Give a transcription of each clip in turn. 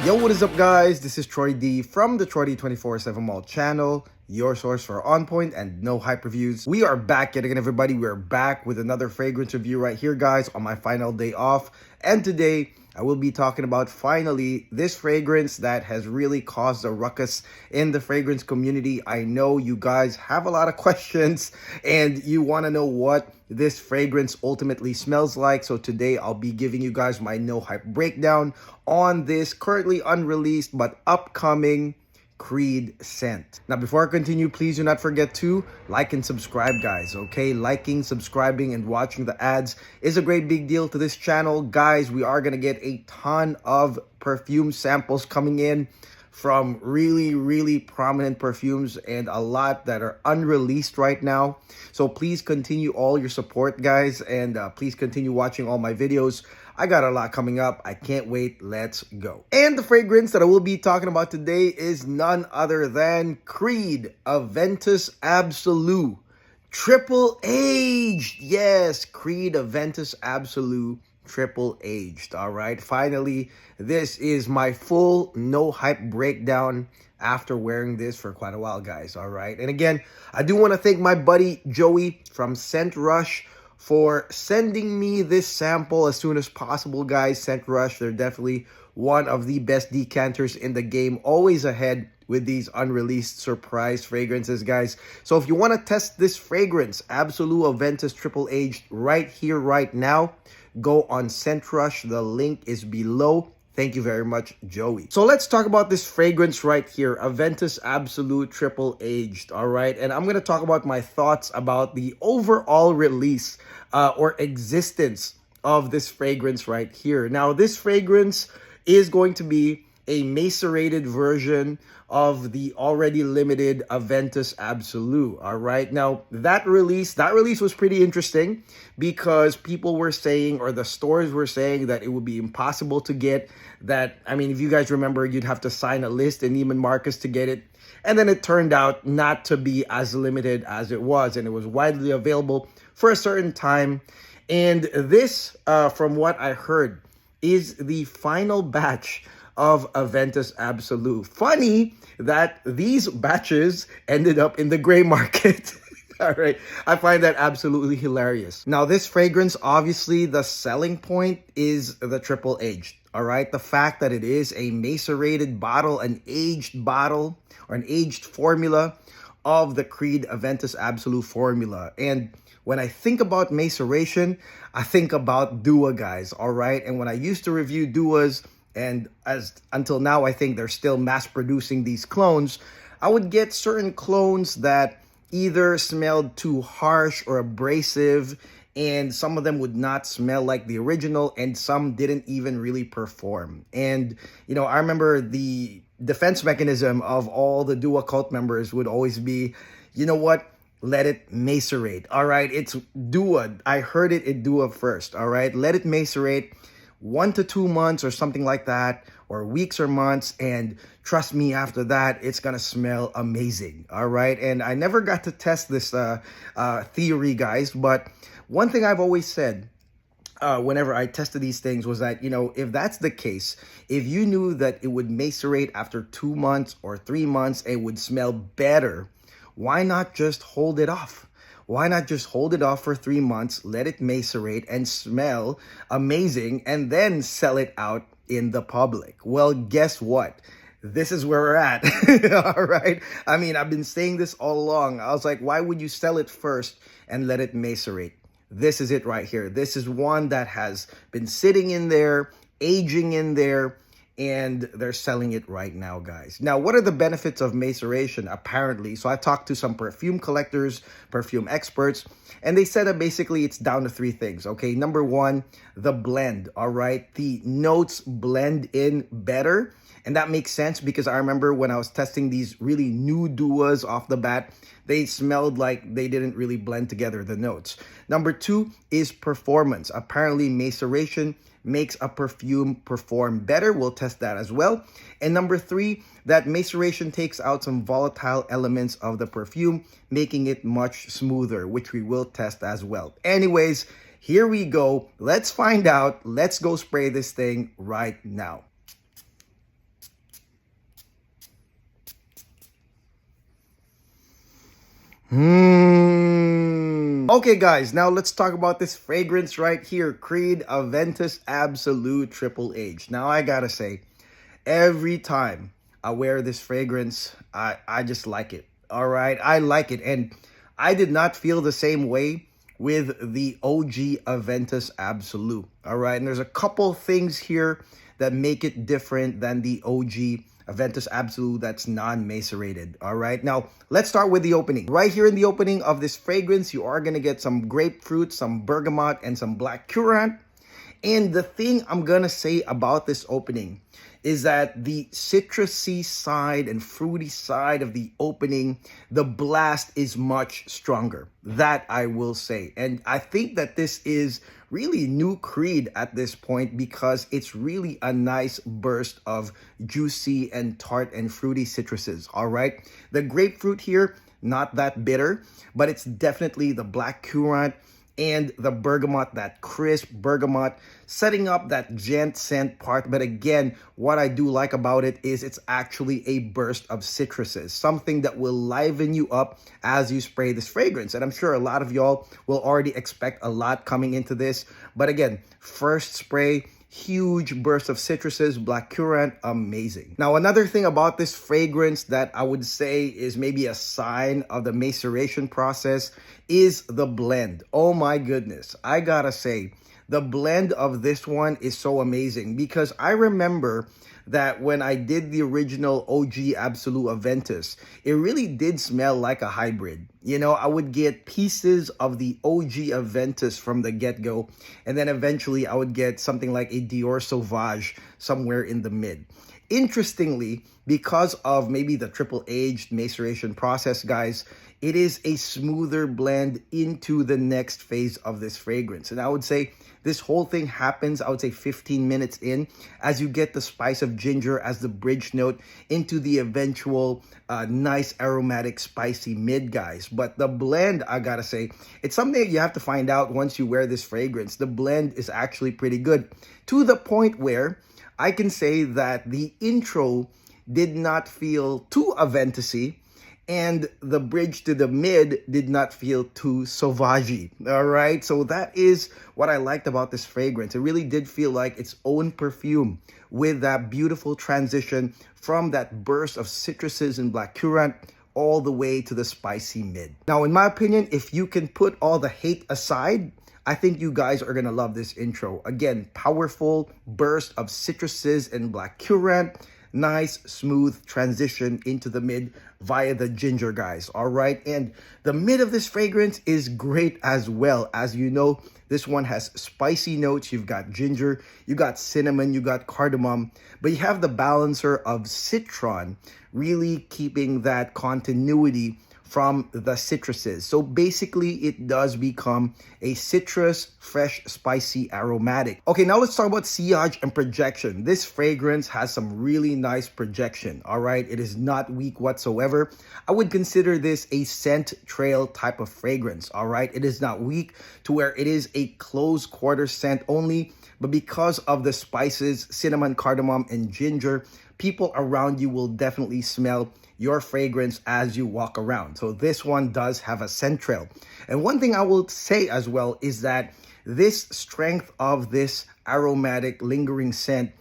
Yo, what is up, guys? This is Troy D from the Troy D 24/7 Mall channel, your source for on point and no hype reviews. We are back yet again, everybody. We're back with another fragrance review right here, guys, on my final day off. And today, I will be talking about finally this fragrance that has really caused a ruckus in the fragrance community. I know you guys have a lot of questions and you want to know what this fragrance ultimately smells like. So today I'll be giving you guys my no hype breakdown on this currently unreleased but upcoming Creed scent. Now, before I continue, please do not forget to like and subscribe, guys. Okay, liking, subscribing, and watching the ads is a great big deal to this channel, guys. We are gonna get a ton of perfume samples coming in from really prominent perfumes and a lot that are unreleased right now. So please continue all your support, guys, and please continue watching all my videos. I got a lot coming up. I can't wait. Let's go. And the fragrance that I will be talking about today is none other than Creed Aventus Absolu Triple Aged. Yes, Creed Aventus Absolu Triple Aged. All right, finally, this is my full no hype breakdown after wearing this for quite a while, guys. All right, and again, I do want to thank my buddy Joey from Scent Rush for sending me this sample as soon as possible, guys. Scent Rush, they're definitely one of the best decanters in the game, always ahead with these unreleased surprise fragrances, guys. So if you want to test this fragrance, Absolu Aventus Triple Aged, right here, right now, go on Scent Rush. The link is below. Thank you very much, Joey. So let's talk about this fragrance right here, Aventus Absolu Triple Aged, all right? And I'm going to talk about my thoughts about the overall release or existence of this fragrance right here. Now, this fragrance is going to be a macerated version of the already limited Aventus Absolu, all right? Now, that release was pretty interesting because people were saying, or the stores were saying, that it would be impossible to get that. I mean, if you guys remember, you'd have to sign a list in Neiman Marcus to get it. And then it turned out not to be as limited as it was, and it was widely available for a certain time. And this, from what I heard, is the final batch of Aventus Absolu. Funny that these batches ended up in the gray market. All right, I find that absolutely hilarious. Now, this fragrance, obviously, the selling point is the triple aged. All right, the fact that it is a macerated bottle, an aged bottle, or an aged formula of the Creed Aventus Absolu formula. And when I think about maceration, I think about Dua, guys. All right, and when I used to review Duas, and until now, I think they're still mass producing these clones, I would get certain clones that either smelled too harsh or abrasive, and some of them would not smell like the original, and some didn't even really perform. And, you know, I remember the defense mechanism of all the Dua cult members would always be, you know what? Let it macerate. All right, it's Dua. I heard it in Dua first. All right, let it macerate 1 to 2 months or something like that, or weeks or months, and trust me, after that it's gonna smell amazing. All right, and I never got to test this theory, guys, but one thing I've always said whenever I tested these things was that, you know, if that's the case, if you knew that it would macerate after 2 months or 3 months, it would smell better, why not just hold it off? Why not just hold it off for 3 months, let it macerate and smell amazing, and then sell it out in the public? Well, guess what? This is where we're at. All right. I mean, I've been saying this all along. I was like, why would you sell it first and let it macerate? This is it right here. This is one that has been sitting in there, aging in there, and they're selling it right now, guys. Now, what are the benefits of maceration, apparently? So I talked to some perfume collectors, perfume experts, and they said that basically it's down to 3 things, okay? Number 1, the blend, all right? The notes blend in better, and that makes sense because I remember when I was testing these really new Duas off the bat, they smelled like they didn't really blend together, the notes. Number 2 is performance. Apparently, maceration makes a perfume perform better. We'll test that as well. And number 3, that maceration takes out some volatile elements of the perfume, making it much smoother, which we will test as well. Anyways, here we go. Let's find out. Let's go spray this thing right now. Okay, guys, now let's talk about this fragrance right here, Creed Aventus Absolu Triple Aged. Now, I gotta say, every time I wear this fragrance, I just like it. All right, I like it, and I did not feel the same way with the OG Aventus Absolu. All right, and there's a couple things here that make it different than the OG Aventus Absolu that's non-macerated. All right, now let's start with the opening. Right here in the opening of this fragrance, you are gonna get some grapefruit, some bergamot, and some black currant. And the thing I'm gonna say about this opening is that the citrusy side and fruity side of the opening, the blast is much stronger. That I will say. And I think that this is really new Creed at this point because it's really a nice burst of juicy and tart and fruity citruses, all right? The grapefruit here, not that bitter, but it's definitely the black currant and the bergamot, that crisp bergamot, setting up that gent scent part. But again, what I do like about it is it's actually a burst of citruses, something that will liven you up as you spray this fragrance. And I'm sure a lot of y'all will already expect a lot coming into this. But again, first spray, huge burst of citruses, black currant, amazing. Now, another thing about this fragrance that I would say is maybe a sign of the maceration process is the blend. Oh my goodness, I gotta say, the blend of this one is so amazing because I remember that when I did the original OG Absolu Aventus, it really did smell like a hybrid. You know, I would get pieces of the OG Aventus from the get-go, and then eventually I would get something like a Dior Sauvage somewhere in the mid. Interestingly, because of maybe the triple aged maceration process, guys, it is a smoother blend into the next phase of this fragrance. And I would say this whole thing happens, I would say 15 minutes in, as you get the spice of ginger as the bridge note into the eventual nice aromatic spicy mid, guys. But the blend, I gotta say, it's something that you have to find out once you wear this fragrance. The blend is actually pretty good, to the point where I can say that the intro did not feel too Aventus-y, and the bridge to the mid did not feel too sauvage. All right, so that is what I liked about this fragrance. It really did feel like its own perfume with that beautiful transition from that burst of citruses and black currant all the way to the spicy mid. Now, in my opinion, if you can put all the hate aside, I think you guys are gonna love this intro. Again, powerful burst of citruses and black currant, nice smooth transition into the mid via the ginger, guys. All right, and the mid of this fragrance is great as well. As you know, this one has spicy notes. You've got ginger, you got cinnamon, you got cardamom, but you have the balancer of citron, really keeping that continuity from the citruses. So basically, it does become a citrus, fresh, spicy, aromatic. Okay, now let's talk about sillage and projection. This fragrance has some really nice projection, all right? It is not weak whatsoever. I would consider this a scent trail type of fragrance, all right? It is not weak to where it is a close quarter scent only, but because of the spices, cinnamon, cardamom, and ginger, people around you will definitely smell your fragrance as you walk around. So this one does have a scent trail. And one thing I will say as well is that this strength of this aromatic lingering scent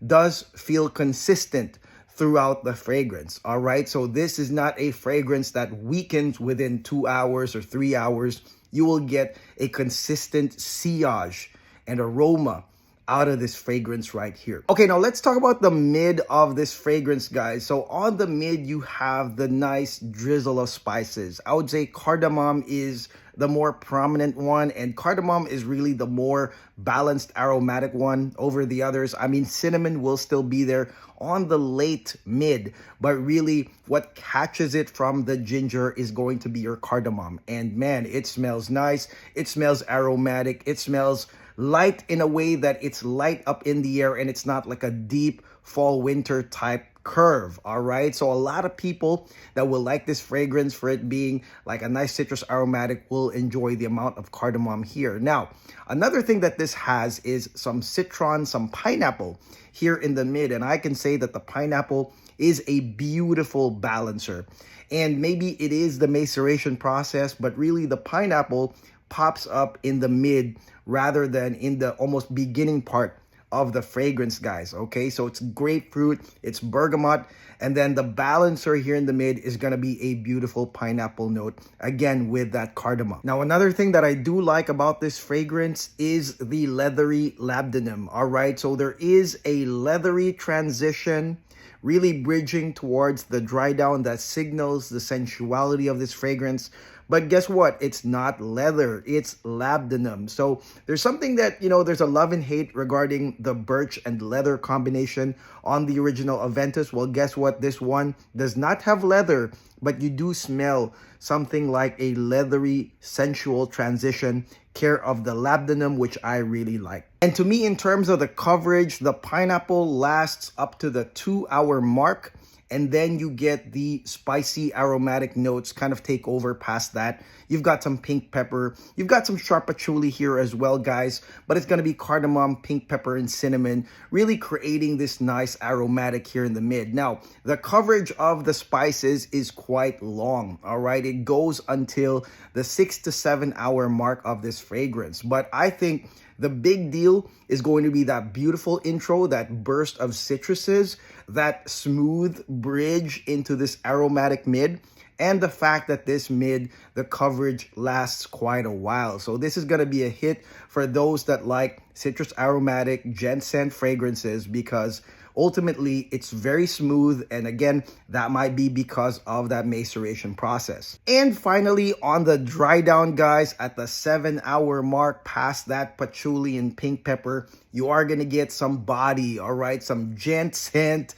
does feel consistent throughout the fragrance, all right? So this is not a fragrance that weakens within 2 hours or 3 hours. You will get a consistent sillage and aroma out of this fragrance right here. Okay, now let's talk about the mid of this fragrance, guys. So on the mid, you have the nice drizzle of spices. I would say cardamom is the more prominent one, and cardamom is really the more balanced aromatic one over the others. I mean, cinnamon will still be there on the late mid, but really what catches it from the ginger is going to be your cardamom. And man, it smells nice. It smells aromatic. It smells light in a way that it's light up in the air, and it's not like a deep fall winter type curve, all right? So a lot of people that will like this fragrance for it being like a nice citrus aromatic will enjoy the amount of cardamom here. Now, another thing that this has is some citron, some pineapple here in the mid, and I can say that the pineapple is a beautiful balancer. And maybe it is the maceration process, but really the pineapple pops up in the mid rather than in the almost beginning part of the fragrance, guys. Okay, so it's grapefruit, it's bergamot, and then the balancer here in the mid is gonna be a beautiful pineapple note, again with that cardamom. Now, another thing that I do like about this fragrance is the leathery labdanum. All right, so there is a leathery transition, really bridging towards the dry down that signals the sensuality of this fragrance. But guess what? It's not leather, it's labdanum. So there's something that, there's a love and hate regarding the birch and leather combination on the original Aventus. Well, guess what? This one does not have leather, but you do smell something like a leathery, sensual transition care of the labdanum, which I really like. And to me, in terms of the coverage, the pineapple lasts up to the 2-hour mark. And then you get the spicy aromatic notes kind of take over past that. You've got some pink pepper. You've got some sharp patchouli here as well, guys. But it's going to be cardamom, pink pepper, and cinnamon, really creating this nice aromatic here in the mid. Now, the coverage of the spices is quite long, all right? It goes until the 6 to 7 hour mark of this fragrance. But I think the big deal is going to be that beautiful intro, that burst of citruses, that smooth bridge into this aromatic mid, and the fact that this mid, the coverage lasts quite a while. So this is going to be a hit for those that like citrus aromatic gent scent fragrances, because ultimately it's very smooth, and again, that might be because of that maceration process. And finally, on the dry down, guys, at the 7-hour mark past that patchouli and pink pepper, you are going to get some body, all right, some gent scent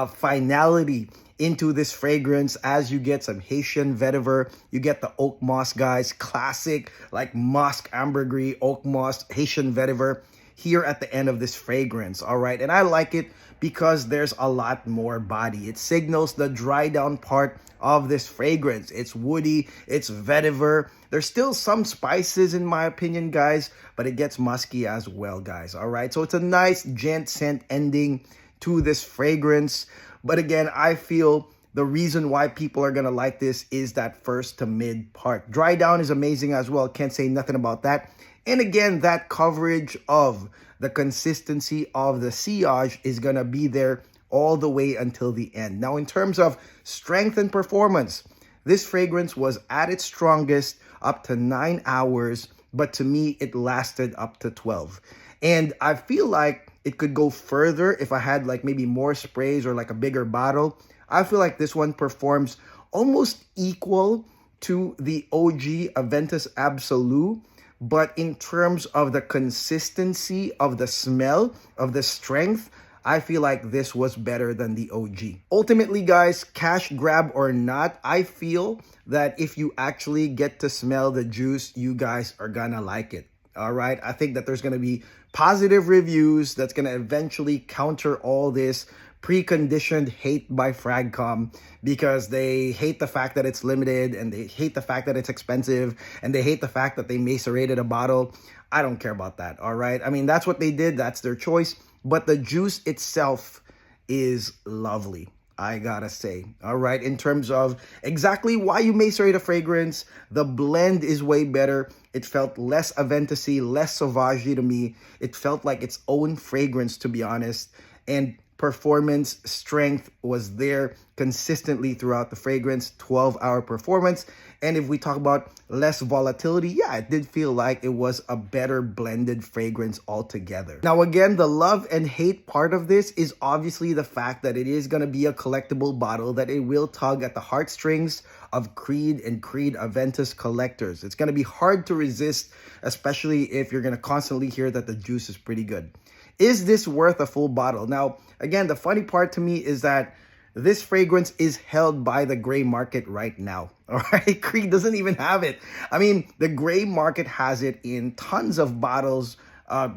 finality into this fragrance as you get some Haitian vetiver. You get the oak moss, guys, classic like musk, ambergris, oak moss, Haitian vetiver here at the end of this fragrance, all right? And I like it because there's a lot more body. It signals the dry down part of this fragrance. It's woody, it's vetiver. There's still some spices in my opinion, guys, but it gets musky as well, guys, all right? So it's a nice gent scent ending to this fragrance. But again, I feel the reason why people are going to like this is that first to mid part. Dry down is amazing as well. Can't say nothing about that. And again, that coverage of the consistency of the sillage is going to be there all the way until the end. Now, in terms of strength and performance, this fragrance was at its strongest up to 9 hours, but to me, it lasted up to 12. And I feel like it could go further if I had like maybe more sprays or like a bigger bottle. I feel like this one performs almost equal to the OG Aventus Absolu. But in terms of the consistency of the smell, of the strength, I feel like this was better than the OG. Ultimately, guys, cash grab or not, I feel that if you actually get to smell the juice, you guys are gonna like it. All right, I think that there's gonna be positive reviews that's gonna eventually counter all this preconditioned hate by Fragcom, because they hate the fact that it's limited, and they hate the fact that it's expensive, and they hate the fact that they macerated a bottle. I don't care about that, all right? I mean, that's what they did. That's their choice. But the juice itself is lovely, I gotta say, all right? In terms of exactly why you macerate a fragrance, the blend is way better. It felt less Aventus-y, less Sauvage to me. It felt like its own fragrance, to be honest. And performance strength was there consistently throughout the fragrance, 12-hour performance. And if we talk about less volatility, yeah, it did feel like it was a better blended fragrance altogether. Now, again, the love and hate part of this is obviously the fact that it is going to be a collectible bottle, that it will tug at the heartstrings of Creed and Creed Aventus collectors. It's going to be hard to resist, especially if you're going to constantly hear that the juice is pretty good. Is this worth a full bottle? Now, again, the funny part to me is that this fragrance is held by the gray market right now. All right, Creed doesn't even have it. I mean, the gray market has it in tons of bottles.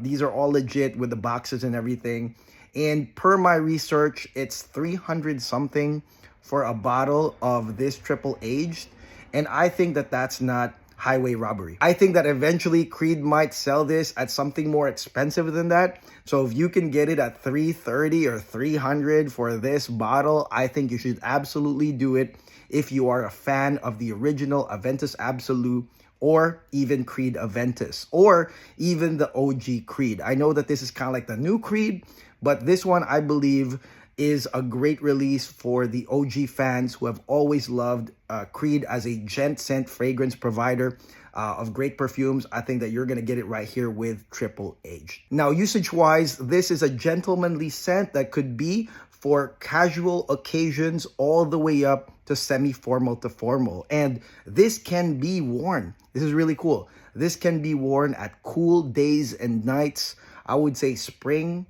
These are all legit with the boxes and everything. And per my research, it's 300 something for a bottle of this triple aged. And I think that that's not highway robbery. I think that eventually Creed might sell this at something more expensive than that. So if you can get it at 330 or 300 for this bottle, I think you should absolutely do it if you are a fan of the original Aventus Absolu, or even Creed Aventus, or even the OG Creed. I know that this is kind of like the new Creed, but this one I believe is a great release for the OG fans who have always loved Creed as a gent scent fragrance provider of great perfumes. I think that you're going to get it right here with Triple Aged. Now, usage-wise, this is a gentlemanly scent that could be for casual occasions all the way up to semi-formal to formal. And this can be worn. This is really cool. This can be worn at cool days and nights. I would say spring,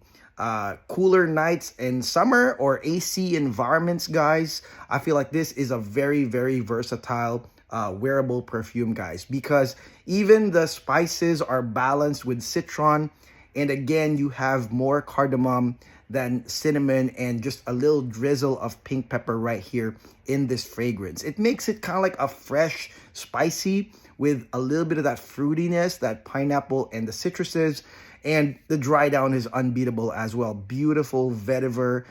cooler nights in summer, or AC environments, guys. I feel like this is a very, very versatile wearable perfume, guys, because even the spices are balanced with citron. And again, you have more cardamom than cinnamon and just a little drizzle of pink pepper right here in this fragrance. It makes it kind of like a fresh, spicy with a little bit of that fruitiness, that pineapple and the citruses. And the dry down is unbeatable as well. Beautiful vetiver,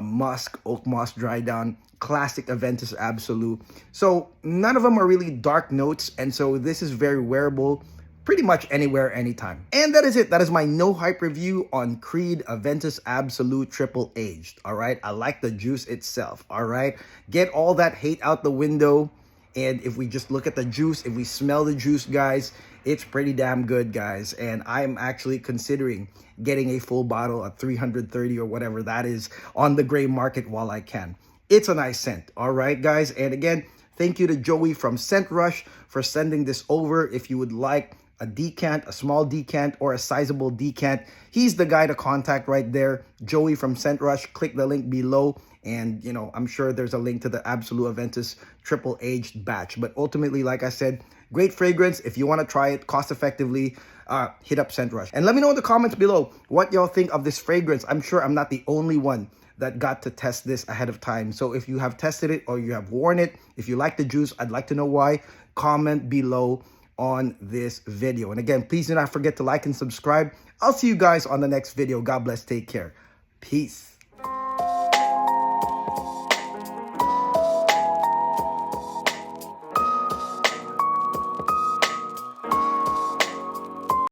musk, oak moss dry down, classic Aventus Absolu. So none of them are really dark notes. And so this is very wearable pretty much anywhere, anytime. And that is it. That is my no hype review on Creed Aventus Absolu Triple Aged. All right. I like the juice itself. All right. Get all that hate out the window. And if we just look at the juice, if we smell the juice, guys, it's pretty damn good, guys. And I'm actually considering getting a full bottle at 330 or whatever that is on the gray market while I can. It's a nice scent. All right, guys. And again, thank you to Joey from Scent Rush for sending this over. If you would like a decant, a small decant, or a sizable decant, he's the guy to contact right there. Joey from Scent Rush. Click the link below. And, you know, I'm sure there's a link to the Absolu Aventus Triple Aged batch. But ultimately, like I said, great fragrance. If you want to try it cost effectively, hit up Scent Rush. And let me know in the comments below what y'all think of this fragrance. I'm sure I'm not the only one that got to test this ahead of time. So if you have tested it or you have worn it, if you like the juice, I'd like to know why. Comment below on this video. And again, please do not forget to like and subscribe. I'll see you guys on the next video. God bless. Take care. Peace.